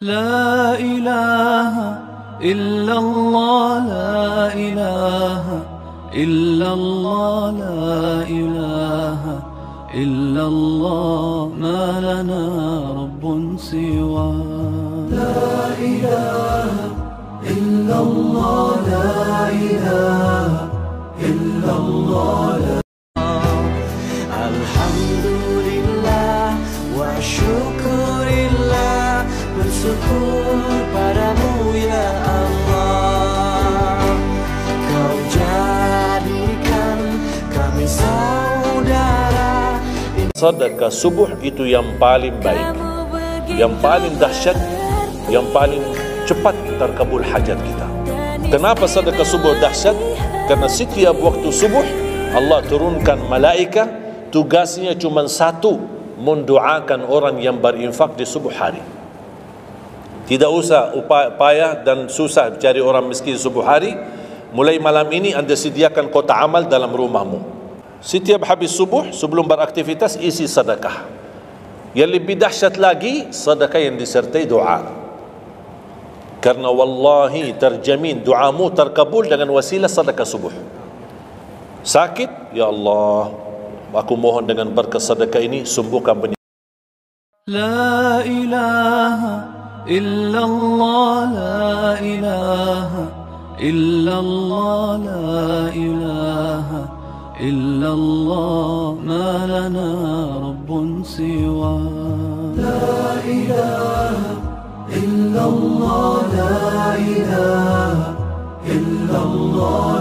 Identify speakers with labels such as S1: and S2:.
S1: لا إله إلا الله لا إله إلا الله لا إله إلا الله ما لنا رب سوى لا إله إلا الله لا إله إلا الله الحمد لله وشكرillah bersyukur padamu ya Allah, kau jadikan kami saudara.
S2: Sedekah subuh itu yang paling baik, yang paling dahsyat, yang paling cepat terkabul hajat kita. Kenapa sedekah subuh dahsyat? Karena setiap waktu subuh Allah turunkan malaika, tugasnya cuma satu, mendoakan orang yang berinfak di subuh hari. Tidak usah payah dan susah cari orang miskin subuh hari. Mulai malam ini anda sediakan kotak amal dalam rumahmu. Setiap habis subuh sebelum beraktivitas isi sedekah. Yang lebih dahsyat lagi, sedekah yang disertai doa. Karena wallahi terjamin doamu terkabul dengan wasilah sedekah subuh. Sakit, ya Allah, aku mohon dengan berkat sedekah ini sembuhkan penyakit.
S1: La ilaha illallah la ilaha illallah la ilaha illallah ma lana rabbun siwa la ilaha illallah la ilaha illallah